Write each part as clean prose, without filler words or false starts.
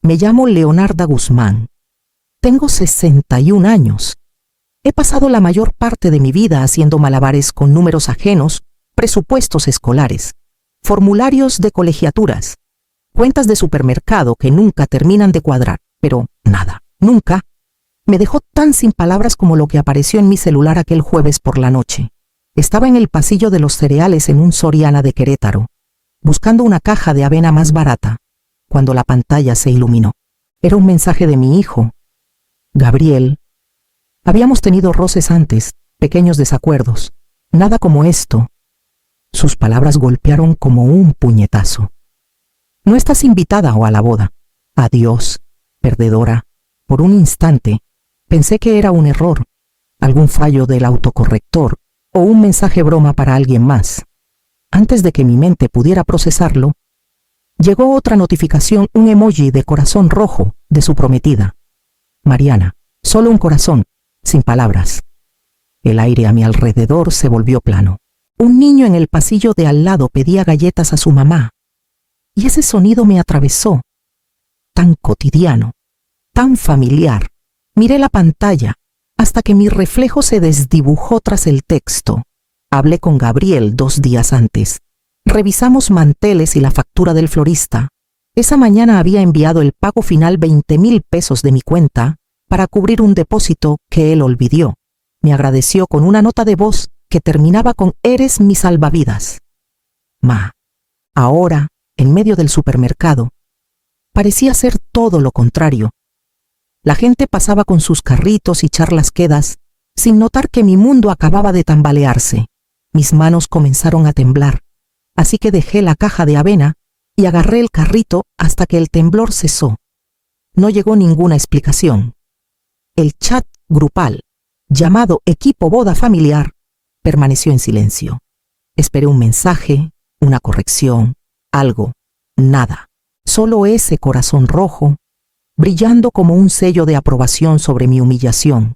Me llamo Leonarda Guzmán. Tengo 61 años. He pasado la mayor parte de mi vida haciendo malabares con números ajenos, presupuestos escolares, formularios de colegiaturas, cuentas de supermercado que nunca terminan de cuadrar, pero nada, nunca, me dejó tan sin palabras como lo que apareció en mi celular aquel jueves por la noche. Estaba en el pasillo de los cereales en un Soriana de Querétaro, buscando una caja de avena más barata, cuando la pantalla se iluminó. Era un mensaje de mi hijo, Gabriel. Habíamos tenido roces antes, pequeños desacuerdos, nada como esto. Sus palabras golpearon como un puñetazo. No estás invitada a la boda. Adiós, perdedora. Por un instante, pensé que era un error, algún fallo del autocorrector o un mensaje broma para alguien más. Antes de que mi mente pudiera procesarlo, llegó otra notificación, un emoji de corazón rojo de su prometida. Mariana, solo un corazón, sin palabras. El aire a mi alrededor se volvió plano. Un niño en el pasillo de al lado pedía galletas a su mamá. Y ese sonido me atravesó. Tan cotidiano, tan familiar. Miré la pantalla hasta que mi reflejo se desdibujó tras el texto. Hablé con Gabriel 2 días antes. Revisamos manteles y la factura del florista. Esa mañana había enviado el pago final 20,000 pesos de mi cuenta para cubrir un depósito que él olvidó. Me agradeció con una nota de voz que terminaba con «Eres mi salvavidas». Ma, ahora, en medio del supermercado, parecía ser todo lo contrario. La gente pasaba con sus carritos y charlas quedas, sin notar que mi mundo acababa de tambalearse. Mis manos comenzaron a temblar, así que dejé la caja de avena y agarré el carrito hasta que el temblor cesó. No llegó ninguna explicación. El chat grupal, llamado Equipo Boda Familiar, permaneció en silencio. Esperé un mensaje, una corrección, algo, nada. Solo ese corazón rojo, brillando como un sello de aprobación sobre mi humillación.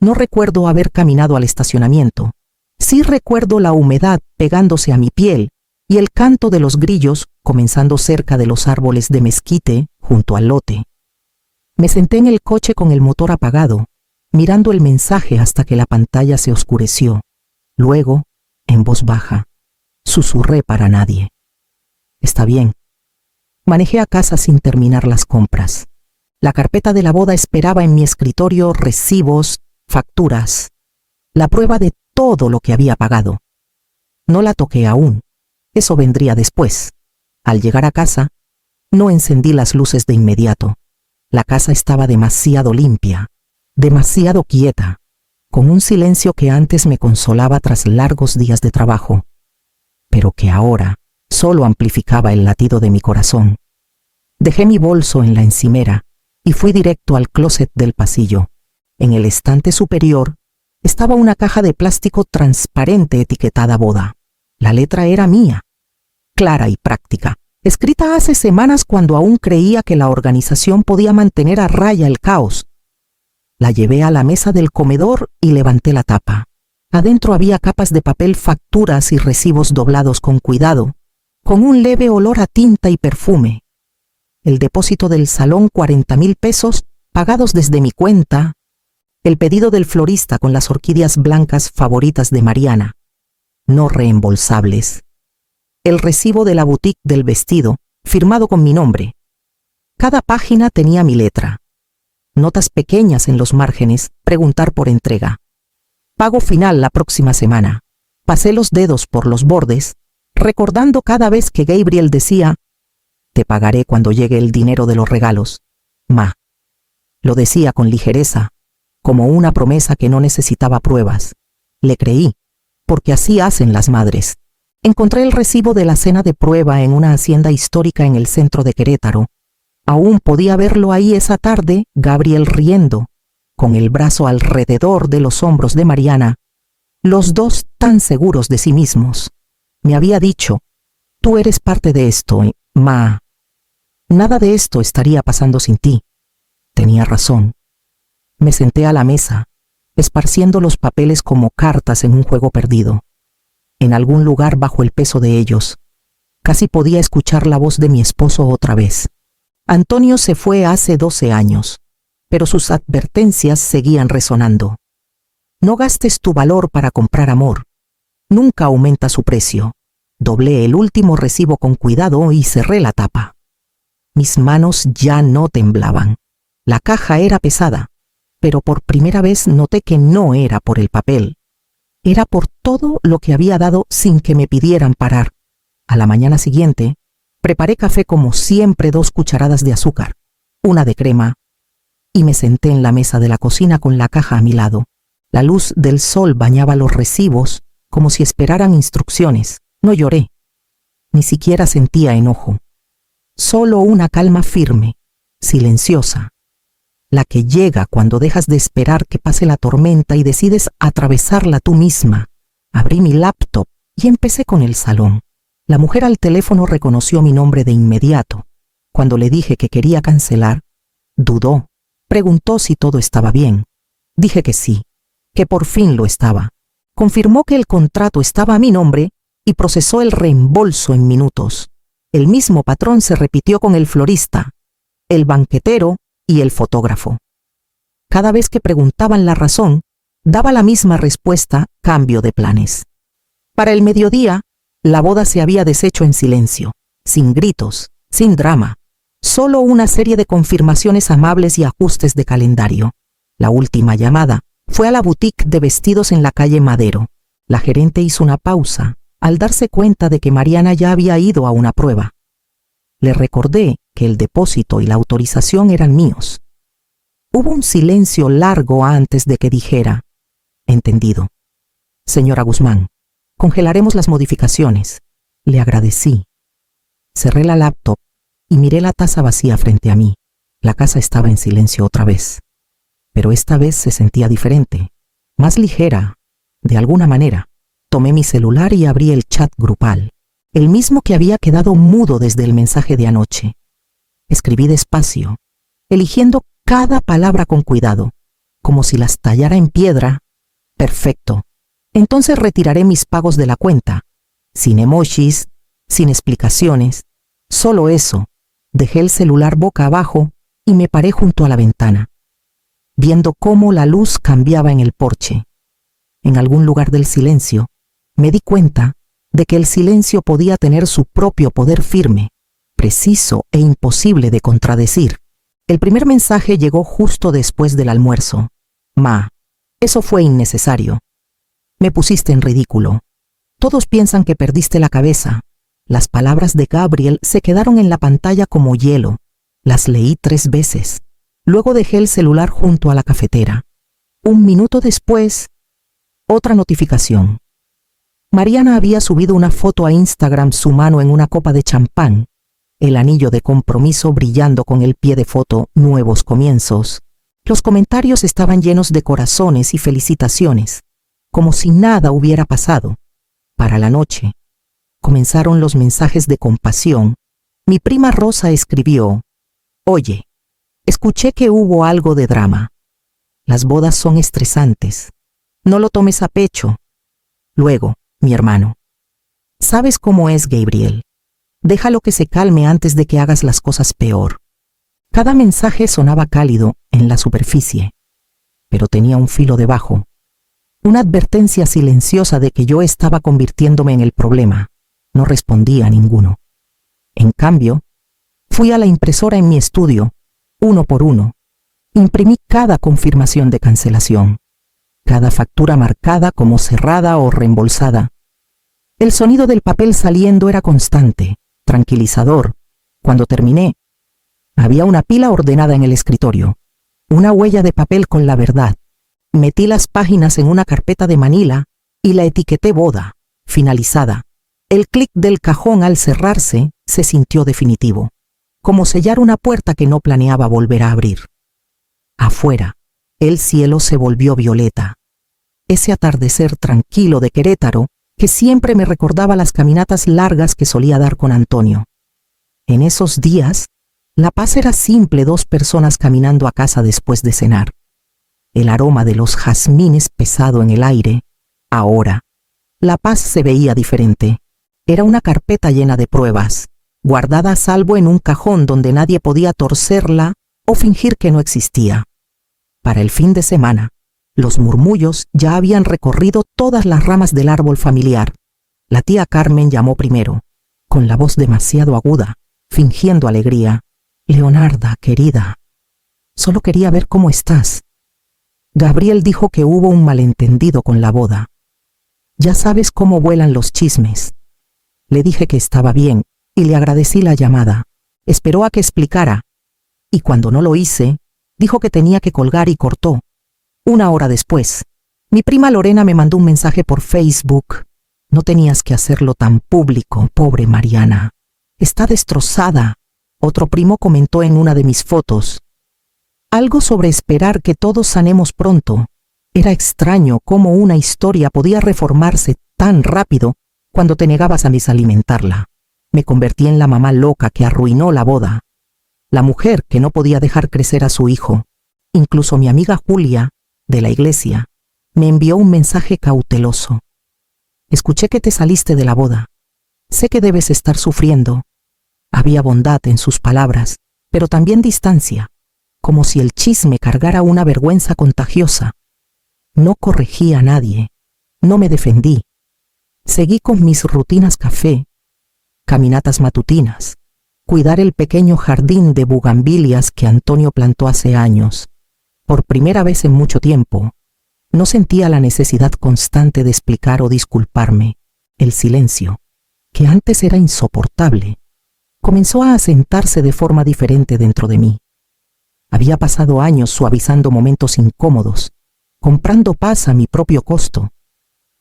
No recuerdo haber caminado al estacionamiento. Sí recuerdo la humedad pegándose a mi piel y el canto de los grillos comenzando cerca de los árboles de mezquite junto al lote. Me senté en el coche con el motor apagado, mirando el mensaje hasta que la pantalla se oscureció. Luego, en voz baja, susurré para nadie. Está bien. Manejé a casa sin terminar las compras. La carpeta de la boda esperaba en mi escritorio recibos, facturas, la prueba de todo lo que había pagado. No la toqué aún. Eso vendría después. Al llegar a casa, no encendí las luces de inmediato. La casa estaba demasiado limpia, demasiado quieta, con un silencio que antes me consolaba tras largos días de trabajo, pero que ahora solo amplificaba el latido de mi corazón. Dejé mi bolso en la encimera y fui directo al closet del pasillo. En el estante superior estaba una caja de plástico transparente etiquetada boda. La letra era mía, clara y práctica, escrita hace semanas cuando aún creía que la organización podía mantener a raya el caos. La llevé a la mesa del comedor y levanté la tapa. Adentro había capas de papel, facturas y recibos doblados con cuidado, con un leve olor a tinta y perfume. El depósito del salón, 40,000 pesos, pagados desde mi cuenta. El pedido del florista con las orquídeas blancas favoritas de Mariana, no reembolsables. El recibo de la boutique del vestido, firmado con mi nombre. Cada página tenía mi letra. Notas pequeñas en los márgenes, preguntar por entrega. Pago final la próxima semana. Pasé los dedos por los bordes, recordando cada vez que Gabriel decía, «Te pagaré cuando llegue el dinero de los regalos, ma». Lo decía con ligereza, como una promesa que no necesitaba pruebas. Le creí, porque así hacen las madres. Encontré el recibo de la cena de prueba en una hacienda histórica en el centro de Querétaro. Aún podía verlo ahí esa tarde, Gabriel riendo, con el brazo alrededor de los hombros de Mariana, los dos tan seguros de sí mismos. Me había dicho, «Tú eres parte de esto, ma. Nada de esto estaría pasando sin ti». Tenía razón. Me senté a la mesa, esparciendo los papeles como cartas en un juego perdido. En algún lugar bajo el peso de ellos, casi podía escuchar la voz de mi esposo otra vez. Antonio se fue hace 12 años, pero sus advertencias seguían resonando. No gastes tu valor para comprar amor. Nunca aumenta su precio. Doblé el último recibo con cuidado y cerré la tapa. Mis manos ya no temblaban. La caja era pesada, pero por primera vez noté que no era por el papel. Era por todo lo que había dado sin que me pidieran parar. A la mañana siguiente, preparé café como siempre, 2 cucharadas de azúcar, una de crema, y me senté en la mesa de la cocina con la caja a mi lado. La luz del sol bañaba los recibos como si esperaran instrucciones. No lloré, ni siquiera sentía enojo. Solo una calma firme, silenciosa, la que llega cuando dejas de esperar que pase la tormenta y decides atravesarla tú misma. Abrí mi laptop y empecé con el salón. La mujer al teléfono reconoció mi nombre de inmediato. Cuando le dije que quería cancelar, dudó. Preguntó si todo estaba bien. Dije que sí, que por fin lo estaba. Confirmó que el contrato estaba a mi nombre y procesó el reembolso en minutos. El mismo patrón se repitió con el florista, el banquetero y el fotógrafo. Cada vez que preguntaban la razón, daba la misma respuesta: cambio de planes. Para el mediodía, la boda se había deshecho en silencio, sin gritos, sin drama, solo una serie de confirmaciones amables y ajustes de calendario. La última llamada fue a la boutique de vestidos en la calle Madero. La gerente hizo una pausa al darse cuenta de que Mariana ya había ido a una prueba. Le recordé que el depósito y la autorización eran míos. Hubo un silencio largo antes de que dijera: entendido. Señora Guzmán, congelaremos las modificaciones. Le agradecí. Cerré la laptop y miré la taza vacía frente a mí. La casa estaba en silencio otra vez, pero esta vez se sentía diferente, más ligera, de alguna manera. Tomé mi celular y abrí el chat grupal, el mismo que había quedado mudo desde el mensaje de anoche. Escribí despacio, eligiendo cada palabra con cuidado, como si las tallara en piedra. Perfecto. Entonces retiraré mis pagos de la cuenta, sin emojis, sin explicaciones, solo eso. Dejé el celular boca abajo y me paré junto a la ventana, viendo cómo la luz cambiaba en el porche. En algún lugar del silencio, me di cuenta de que el silencio podía tener su propio poder firme, preciso e imposible de contradecir. El primer mensaje llegó justo después del almuerzo. Ma, eso fue innecesario. Me pusiste en ridículo. Todos piensan que perdiste la cabeza. Las palabras de Gabriel se quedaron en la pantalla como hielo. Las leí 3 veces. Luego dejé el celular junto a la cafetera. 1 minuto después, otra notificación. Mariana había subido una foto a Instagram, su mano en una copa de champán, el anillo de compromiso brillando con el pie de foto Nuevos Comienzos. Los comentarios estaban llenos de corazones y felicitaciones, como si nada hubiera pasado. Para la noche, comenzaron los mensajes de compasión. Mi prima Rosa escribió: oye, escuché que hubo algo de drama. Las bodas son estresantes. No lo tomes a pecho. Luego, mi hermano: ¿sabes cómo es Gabriel? Déjalo que se calme antes de que hagas las cosas peor. Cada mensaje sonaba cálido en la superficie, pero tenía un filo debajo. Una advertencia silenciosa de que yo estaba convirtiéndome en el problema. No respondí a ninguno. En cambio, fui a la impresora en mi estudio, uno por uno. Imprimí cada confirmación de cancelación, cada factura marcada como cerrada o reembolsada. El sonido del papel saliendo era constante, tranquilizador. Cuando terminé, había una pila ordenada en el escritorio, una huella de papel con la verdad. Metí las páginas en una carpeta de manila y la etiqueté boda, finalizada. El clic del cajón al cerrarse se sintió definitivo, como sellar una puerta que no planeaba volver a abrir. Afuera, el cielo se volvió violeta. Ese atardecer tranquilo de Querétaro que siempre me recordaba las caminatas largas que solía dar con Antonio. En esos días, la paz era simple: 2 personas caminando a casa después de cenar. El aroma de los jazmines pesado en el aire. Ahora, la paz se veía diferente. Era una carpeta llena de pruebas, guardada a salvo en un cajón donde nadie podía torcerla o fingir que no existía. Para el fin de semana, los murmullos ya habían recorrido todas las ramas del árbol familiar. La tía Carmen llamó primero, con la voz demasiado aguda, fingiendo alegría. «Leonarda, querida, solo quería ver cómo estás». Gabriel dijo que hubo un malentendido con la boda. «Ya sabes cómo vuelan los chismes». Le dije que estaba bien y le agradecí la llamada. Esperó a que explicara, y cuando no lo hice, dijo que tenía que colgar y cortó. Una hora después, mi prima Lorena me mandó un mensaje por Facebook. «No tenías que hacerlo tan público, pobre Mariana. Está destrozada». Otro primo comentó en una de mis fotos. Algo sobre esperar que todos sanemos pronto. Era extraño cómo una historia podía reformarse tan rápido cuando te negabas a desalimentarla. Me convertí en la mamá loca que arruinó la boda. La mujer que no podía dejar crecer a su hijo. Incluso mi amiga Julia, de la iglesia, me envió un mensaje cauteloso. «Escuché que te saliste de la boda. Sé que debes estar sufriendo». Había bondad en sus palabras, pero también distancia, como si el chisme cargara una vergüenza contagiosa. No corregí a nadie, no me defendí. Seguí con mis rutinas café, caminatas matutinas, cuidar el pequeño jardín de bugambilias que Antonio plantó hace años. Por primera vez en mucho tiempo, no sentía la necesidad constante de explicar o disculparme. El silencio, que antes era insoportable, comenzó a asentarse de forma diferente dentro de mí. Había pasado años suavizando momentos incómodos, comprando paz a mi propio costo.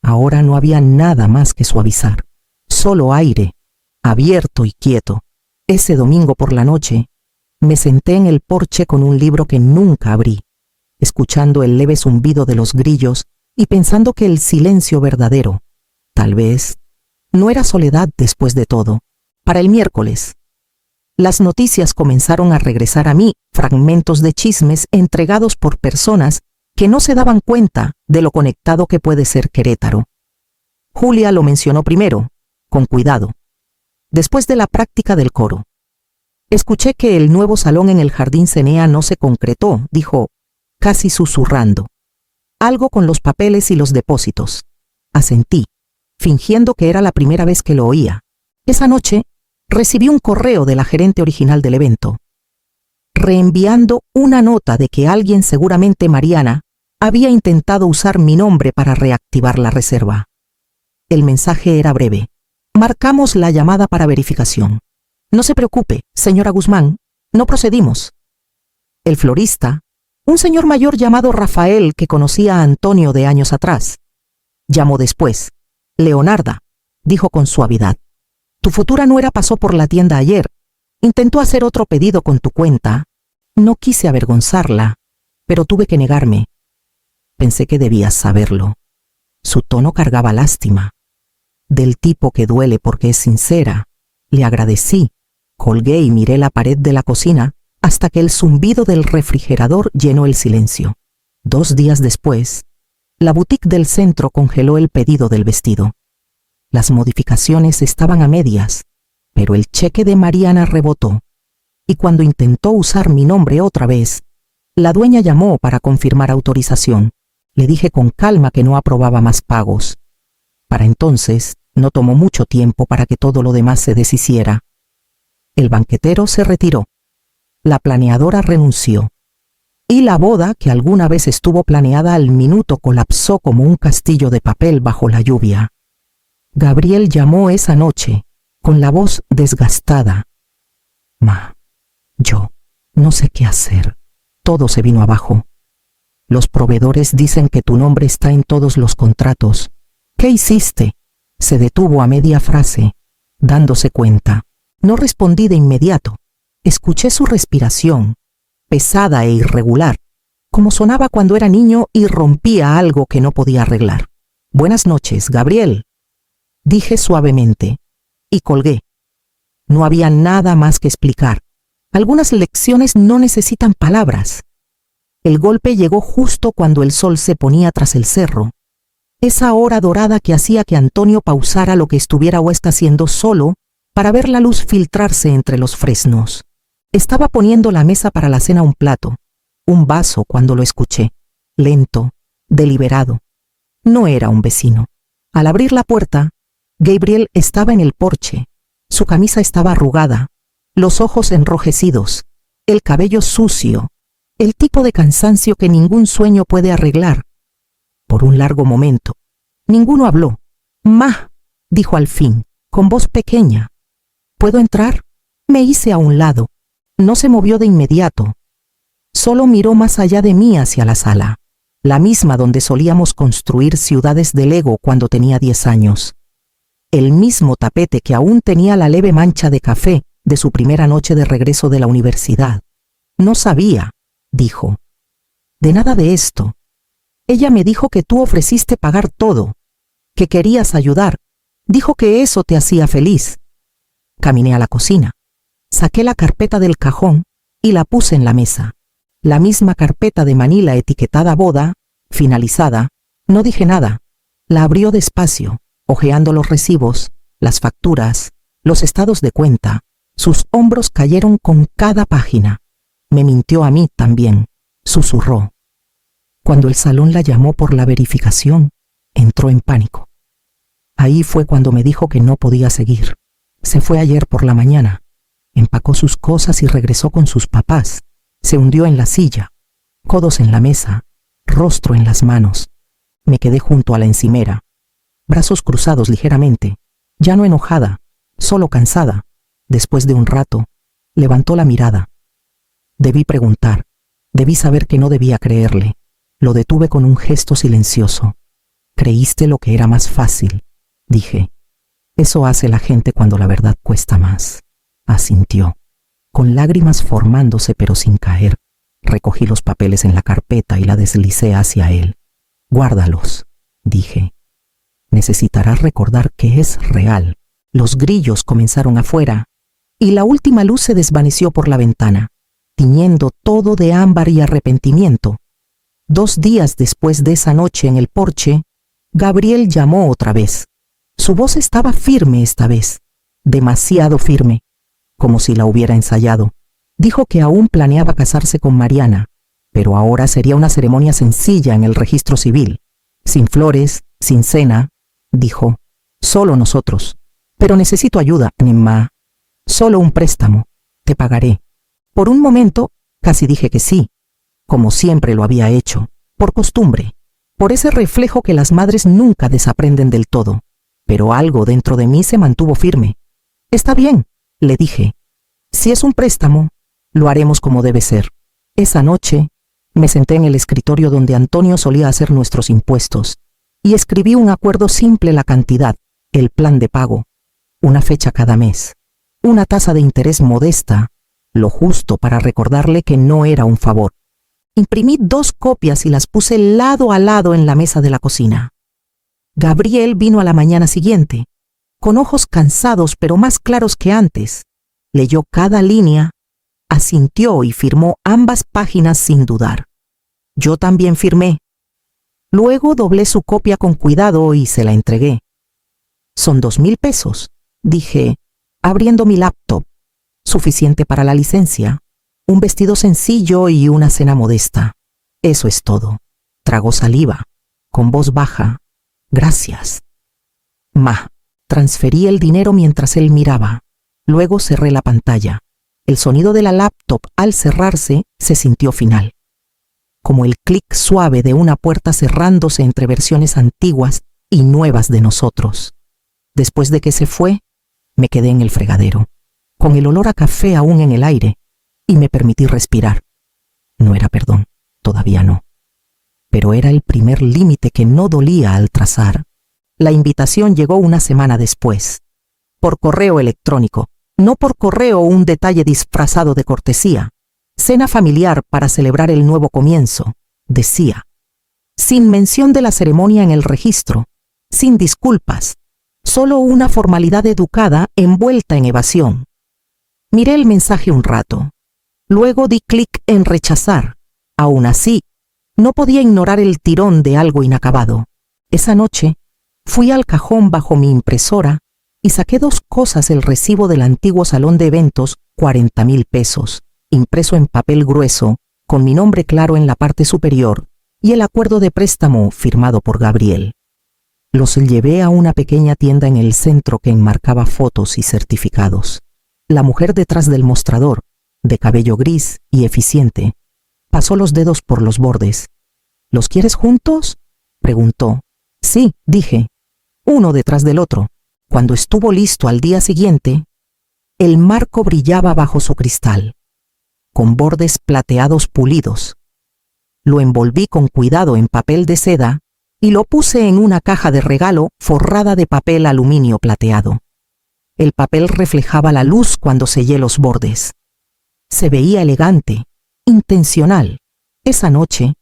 Ahora no había nada más que suavizar, solo aire, abierto y quieto. Ese domingo por la noche, me senté en el porche con un libro que nunca abrí, escuchando el leve zumbido de los grillos y pensando que el silencio verdadero, tal vez, no era soledad después de todo. Para el miércoles, las noticias comenzaron a regresar a mí, fragmentos de chismes entregados por personas que no se daban cuenta de lo conectado que puede ser Querétaro. Julia lo mencionó primero, con cuidado, después de la práctica del coro. «Escuché que el nuevo salón en el Jardín Cenea no se concretó», dijo, casi susurrando. «Algo con los papeles y los depósitos». Asentí, fingiendo que era la primera vez que lo oía. Esa noche, recibí un correo de la gerente original del evento, reenviando una nota de que alguien, seguramente Mariana, había intentado usar mi nombre para reactivar la reserva. El mensaje era breve. «Marcamos la llamada para verificación. No se preocupe, señora Guzmán, no procedimos». El florista, un señor mayor llamado Rafael que conocía a Antonio de años atrás, llamó después. «Leonarda», dijo con suavidad, «tu futura nuera pasó por la tienda ayer. Intentó hacer otro pedido con tu cuenta. No quise avergonzarla, pero tuve que negarme. Pensé que debías saberlo». Su tono cargaba lástima. Del tipo que duele porque es sincera. Le agradecí, colgué y miré la pared de la cocina hasta que el zumbido del refrigerador llenó el silencio. 2 días después, la boutique del centro congeló el pedido del vestido. Las modificaciones estaban a medias, pero el cheque de Mariana rebotó, y cuando intentó usar mi nombre otra vez, la dueña llamó para confirmar autorización. Le dije con calma que no aprobaba más pagos. Para entonces, no tomó mucho tiempo para que todo lo demás se deshiciera. El banquetero se retiró. La planeadora renunció. Y la boda, que alguna vez estuvo planeada al minuto, colapsó como un castillo de papel bajo la lluvia. Gabriel llamó esa noche, con la voz desgastada. «Ma, yo no sé qué hacer. Todo se vino abajo. Los proveedores dicen que tu nombre está en todos los contratos. ¿Qué hiciste?». Se detuvo a media frase, dándose cuenta. No respondí de inmediato. Escuché su respiración, pesada e irregular, como sonaba cuando era niño y rompía algo que no podía arreglar. «Buenas noches, Gabriel», dije suavemente, y colgué. No había nada más que explicar. Algunas lecciones no necesitan palabras. El golpe llegó justo cuando el sol se ponía tras el cerro. Esa hora dorada que hacía que Antonio pausara lo que estuviera o está haciendo solo para ver la luz filtrarse entre los fresnos. Estaba poniendo la mesa para la cena un plato, un vaso cuando lo escuché, lento, deliberado. No era un vecino. Al abrir la puerta, Gabriel estaba en el porche. Su camisa estaba arrugada, los ojos enrojecidos, el cabello sucio, el tipo de cansancio que ningún sueño puede arreglar. Por un largo momento, ninguno habló. «Ma», dijo al fin, con voz pequeña. «¿Puedo entrar?» Me hice a un lado. No se movió de inmediato. Solo miró más allá de mí hacia la sala, la misma donde solíamos construir ciudades de Lego cuando tenía 10 años. El mismo tapete que aún tenía la leve mancha de café de su primera noche de regreso de la universidad. «No sabía», dijo. «De nada de esto. Ella me dijo que tú ofreciste pagar todo, que querías ayudar. Dijo que eso te hacía feliz». Caminé a la cocina. Saqué la carpeta del cajón y la puse en la mesa. La misma carpeta de manila etiquetada boda, finalizada. No dije nada. La abrió despacio, hojeando los recibos, las facturas, los estados de cuenta. Sus hombros cayeron con cada página. Me mintió a mí también. Susurró. Cuando el salón la llamó por la verificación, entró en pánico. Ahí fue cuando me dijo que no podía seguir. Se fue ayer por la mañana. Empacó sus cosas y regresó con sus papás. Se hundió en la silla, codos en la mesa, rostro en las manos. Me quedé junto a la encimera, brazos cruzados ligeramente, ya no enojada, solo cansada. Después de un rato, levantó la mirada. Debí preguntar, debí saber que no debía creerle. Lo detuve con un gesto silencioso. «Creíste lo que era más fácil», dije. «Eso hace la gente cuando la verdad cuesta más». Asintió, con lágrimas formándose pero sin caer. Recogí los papeles en la carpeta y la deslicé hacia él. «Guárdalos», dije. «Necesitarás recordar que es real». Los grillos comenzaron afuera y la última luz se desvaneció por la ventana, tiñendo todo de ámbar y arrepentimiento. 2 días después de esa noche en el porche, Gabriel llamó otra vez. Su voz estaba firme esta vez, demasiado firme, como si la hubiera ensayado. Dijo que aún planeaba casarse con Mariana, pero ahora sería una ceremonia sencilla en el registro civil. Sin flores, sin cena, dijo. Solo nosotros. Pero necesito ayuda, Emma. Solo un préstamo. Te pagaré. Por un momento, casi dije que sí, como siempre lo había hecho, por costumbre, por ese reflejo que las madres nunca desaprenden del todo. Pero algo dentro de mí se mantuvo firme. Está bien, le dije. Si es un préstamo, lo haremos como debe ser. Esa noche, me senté en el escritorio donde Antonio solía hacer nuestros impuestos y escribí un acuerdo simple: la cantidad, el plan de pago, una fecha cada mes, una tasa de interés modesta, lo justo para recordarle que no era un favor. Imprimí 2 copias y las puse lado a lado en la mesa de la cocina. Gabriel vino a la mañana siguiente, con ojos cansados pero más claros que antes. Leyó cada línea, asintió y firmó ambas páginas sin dudar. Yo también firmé. Luego doblé su copia con cuidado y se la entregué. «Son 2,000 pesos», dije, abriendo mi laptop. «Suficiente para la licencia, un vestido sencillo y una cena modesta. Eso es todo». Tragó saliva, con voz baja. «Gracias». Transferí el dinero mientras él miraba. Luego cerré la pantalla. El sonido de la laptop al cerrarse se sintió final, como el clic suave de una puerta cerrándose entre versiones antiguas y nuevas de nosotros. Después de que se fue, me quedé en el fregadero, con el olor a café aún en el aire, y me permití respirar. No era perdón, todavía no. Pero era el primer límite que no dolía al trazar. La invitación llegó una semana después, por correo electrónico, no por correo un detalle disfrazado de cortesía. Cena familiar para celebrar el nuevo comienzo, decía. Sin mención de la ceremonia en el registro, sin disculpas, solo una formalidad educada envuelta en evasión. Miré el mensaje un rato. Luego di clic en rechazar. Aún así, no podía ignorar el tirón de algo inacabado. Esa noche, fui al cajón bajo mi impresora y saqué 2 cosas: el recibo del antiguo salón de eventos, 40,000 pesos, impreso en papel grueso, con mi nombre claro en la parte superior, y el acuerdo de préstamo firmado por Gabriel. Los llevé a una pequeña tienda en el centro que enmarcaba fotos y certificados. La mujer detrás del mostrador, de cabello gris y eficiente, pasó los dedos por los bordes. ¿Los quieres juntos?, preguntó. Sí, dije, uno detrás del otro. Cuando estuvo listo al día siguiente, el marco brillaba bajo su cristal, con bordes plateados pulidos. Lo envolví con cuidado en papel de seda y lo puse en una caja de regalo forrada de papel aluminio plateado. El papel reflejaba la luz cuando sellé los bordes. Se veía elegante, intencional. Esa noche,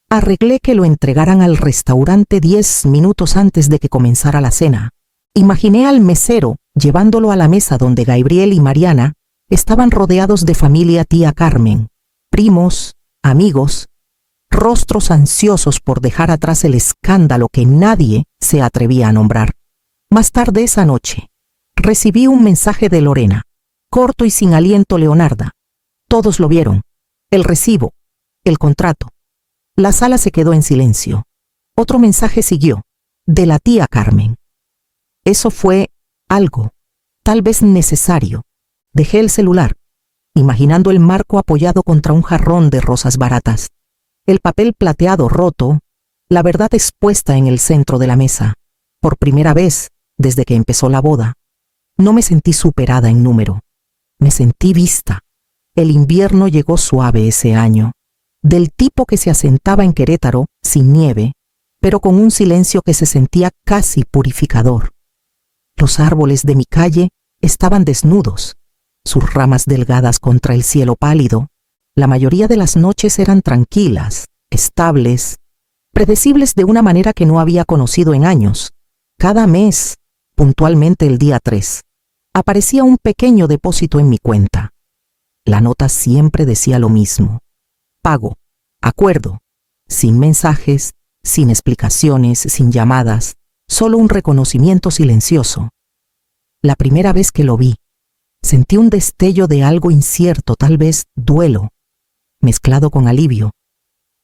arreglé que lo entregaran al restaurante 10 minutos antes de que comenzara la cena. Imaginé al mesero llevándolo a la mesa donde Gabriel y Mariana estaban rodeados de familia tía Carmen, primos, amigos, rostros ansiosos por dejar atrás el escándalo que nadie se atrevía a nombrar. Más tarde esa noche, recibí un mensaje de Lorena, corto y sin aliento: Leonarda. Todos lo vieron. El recibo, el contrato. La sala se quedó en silencio. Otro mensaje siguió, de la tía Carmen. Eso fue algo, tal vez necesario. Dejé el celular, imaginando el marco apoyado contra un jarrón de rosas baratas, el papel plateado roto, la verdad expuesta en el centro de la mesa. Por primera vez, desde que empezó la boda, no me sentí superada en número. Me sentí vista. El invierno llegó suave ese año, del tipo que se asentaba en Querétaro, sin nieve, pero con un silencio que se sentía casi purificador. Los árboles de mi calle estaban desnudos, sus ramas delgadas contra el cielo pálido. La mayoría de las noches eran tranquilas, estables, predecibles de una manera que no había conocido en años. Cada mes, puntualmente el día 3, aparecía un pequeño depósito en mi cuenta. La nota siempre decía lo mismo: pago, acuerdo, sin mensajes, sin explicaciones, sin llamadas, solo un reconocimiento silencioso. La primera vez que lo vi, sentí un destello de algo incierto, tal vez duelo, mezclado con alivio.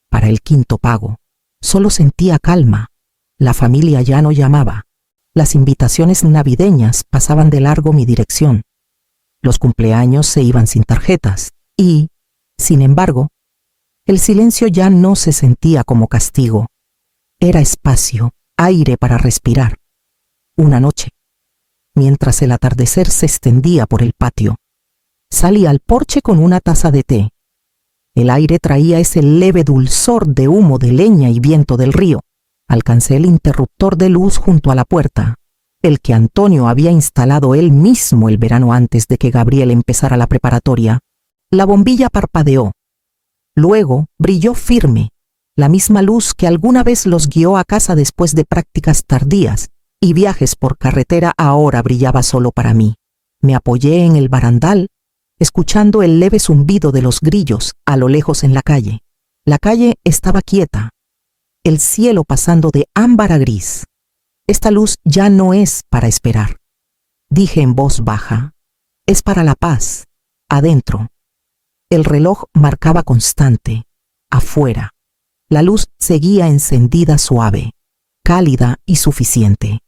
Para el 5.º pago, solo sentía calma. La familia ya no llamaba. Las invitaciones navideñas pasaban de largo mi dirección. Los cumpleaños se iban sin tarjetas y, sin embargo, el silencio ya no se sentía como castigo. Era espacio, aire para respirar. Una noche, mientras el atardecer se extendía por el patio, salí al porche con una taza de té. El aire traía ese leve dulzor de humo de leña y viento del río. Alcancé el interruptor de luz junto a la puerta, el que Antonio había instalado él mismo el verano antes de que Gabriel empezara la preparatoria. La bombilla parpadeó. Luego brilló firme, la misma luz que alguna vez los guió a casa después de prácticas tardías y viajes por carretera. Ahora brillaba solo para mí. Me apoyé en el barandal, escuchando el leve zumbido de los grillos a lo lejos en la calle. La calle estaba quieta, el cielo pasando de ámbar a gris. Esta luz ya no es para esperar, dije en voz baja. Es para la paz, adentro. El reloj marcaba constante, afuera. La luz seguía encendida, suave, cálida y suficiente.